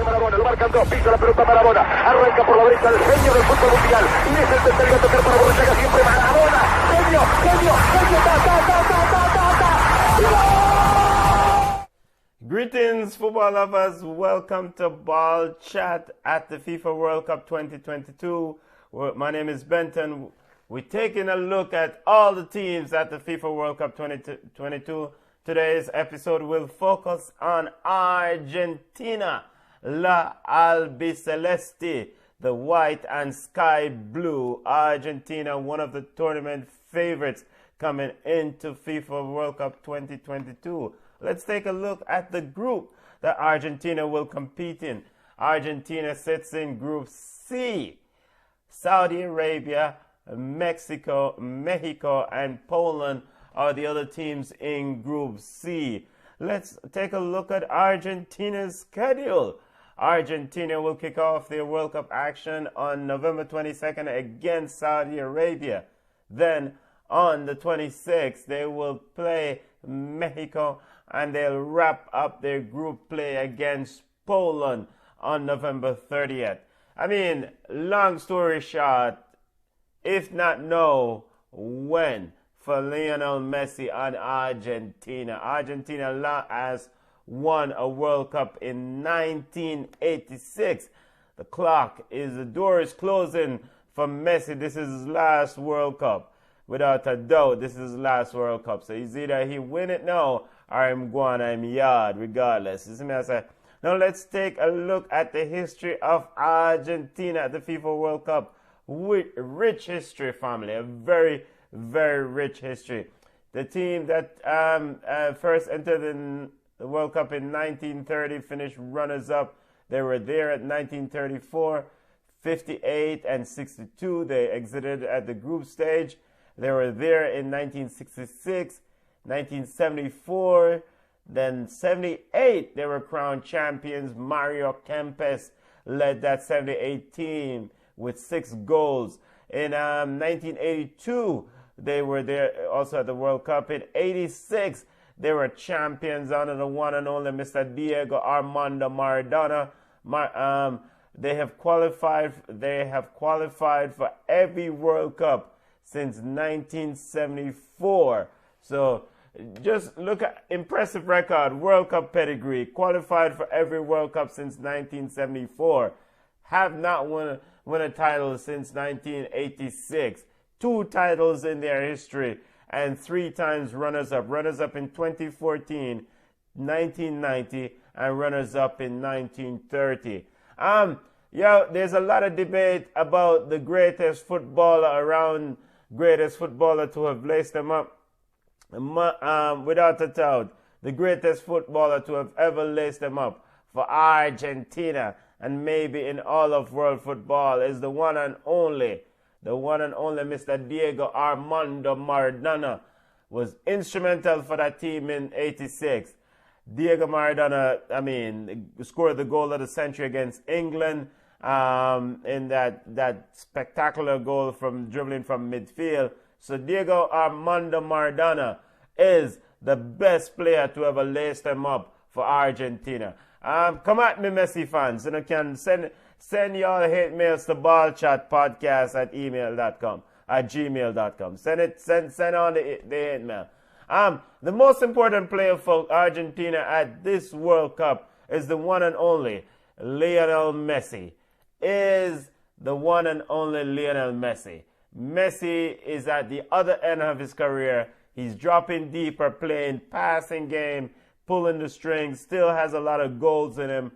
Maradona, lo marcan dos, pisa la pelota Maradona, arranca por la derecha el genio del fútbol mundial, y es el tercero a tocar para Borruchaga, siempre Maradona, genio, Greetings, football lovers. Welcome to Ball Chat at the FIFA World Cup 2022. My name is Benton. We're taking a look at all the teams at the FIFA World Cup 2022. Today's episode will focus on Argentina, La Albiceleste, the white and sky blue. Argentina, one of the tournament favorites coming into FIFA World Cup 2022. Let's take a look at the group that Argentina will compete in. Argentina sits in Group C. Saudi Arabia, Mexico, and Poland are the other teams in Group C. Let's take a look at Argentina's schedule. Argentina will kick off their World Cup action on November 22nd against Saudi Arabia. Then on the 26th, they will play Mexico, and they'll wrap up their group play against Poland on November 30th. I mean, long story short, if not know, when for Lionel Messi and Argentina. Argentina has won a World Cup in 1986. The door is closing for Messi. This is his last World Cup. Without a doubt, this is his last World Cup. So it's either he win it now or I'm going, I'm yard, regardless. You see me, I say. Now let's take a look at the history of Argentina at the FIFA World Cup. With rich history, family. A very, very rich history. The team that first entered in the World Cup in 1930 finished runners-up. They were there at 1934, 58, and 62. They exited at the group stage. They were there in 1966, 1974, then 78. They were crowned champions. Mario Kempes led that 78 team with 6 goals. In 1982, they were there also at the World Cup. In 86, they were champions under the one and only Mr. Diego Armando Maradona. They have qualified for every World Cup since 1974. So just look at impressive record, World Cup pedigree, qualified for every World Cup since 1974. Have not won a title since 1986. 2 titles in their history and 3 times runners-up. Runners-up in 2014, 1990, and runners-up in 1930. There's a lot of debate about the greatest footballer to have laced them up. Without a doubt, the greatest footballer to have ever laced them up for Argentina and maybe in all of world football is the one and only Mr. Diego Armando Maradona. Was instrumental for that team in 86. Diego Maradona, scored the goal of the century against England in that spectacular goal from dribbling from midfield. So Diego Armando Maradona is the best player to ever lace them up for Argentina. Come at me, Messi fans. You can send y'all hate mails to ballchatpodcast@gmail.com. Send on the hate mail. The most important player for Argentina at this World Cup is the one and only Lionel Messi. Messi is at the other end of his career. He's dropping deeper, playing passing game, pulling the strings, still has a lot of goals in him.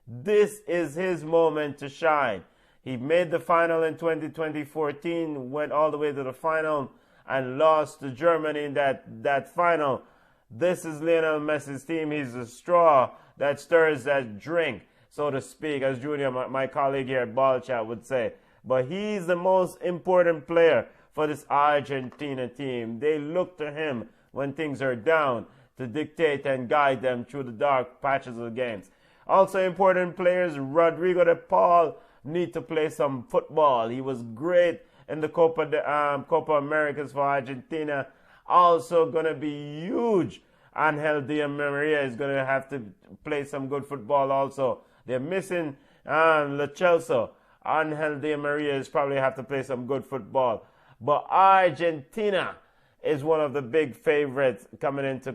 This is his moment to shine. He made the final in 2014, went all the way to the final and lost to Germany in that final. This is Lionel Messi's team. He's the straw that stirs that drink, so to speak, as Junior, my colleague here at Ball Chat, would say. But he's the most important player for this Argentina team. They look to him when things are down to dictate and guide them through the dark patches of the games. Also important players, Rodrigo de Paul need to play some football. He was great in the Copa Americas for Argentina. Also going to be huge. Angel Di Maria is going to have to play some good football also They're missing Lo Celso. Angel Di Maria is probably have to play some good football. But Argentina is one of the big favorites coming into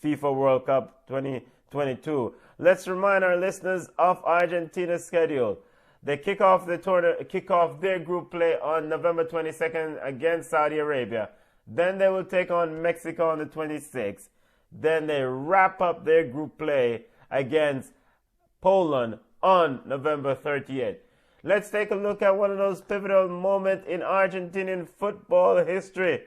FIFA World Cup 2022. Let's remind our listeners of Argentina's schedule. They kick off their group play on November 22nd against Saudi Arabia. Then they will take on Mexico on the 26th. Then they wrap up their group play against Poland on November 30th. Let's take a look at one of those pivotal moments in Argentinian football history.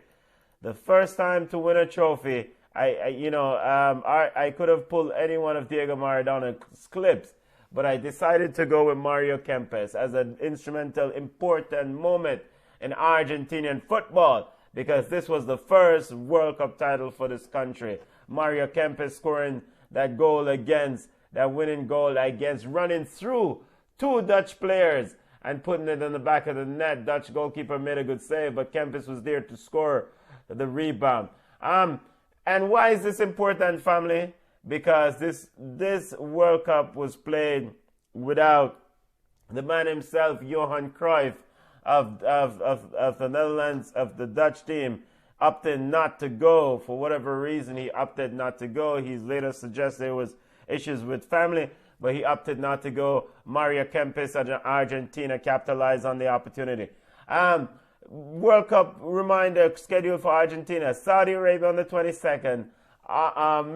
The first time to win a trophy. I could have pulled any one of Diego Maradona's clips, but I decided to go with Mario Kempes as an instrumental, important moment in Argentinian football because this was the first World Cup title for this country. Mario Kempes scoring that winning goal against, running through two Dutch players and putting it in the back of the net. Dutch goalkeeper made a good save, but Kempes was there to score the rebound. And why is this important, family? Because this World Cup was played without the man himself, Johan Cruyff of the Netherlands, of the Dutch team, opted not to go. For whatever reason, he opted not to go. He later suggested there was issues with family, but he opted not to go. Mario Kempes of Argentina capitalized on the opportunity. World Cup reminder scheduled for Argentina: Saudi Arabia on the 22nd,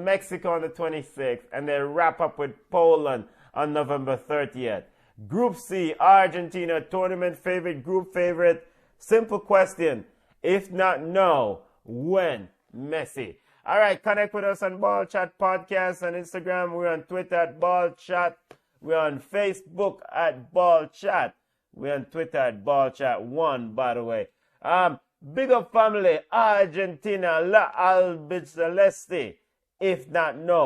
Mexico on the 26th, and they wrap up with Poland on November 30th. Group C, Argentina, tournament favorite, group favorite. Simple question: if not now, when? Messi. All right, connect with us on Ball Chat Podcast on Instagram. We're on Twitter at Ball Chat. We're on Facebook at Ball Chat. We're on Twitter at Ball Chat 1, by the way. Big up family, Argentina, La Albiceleste. If not no.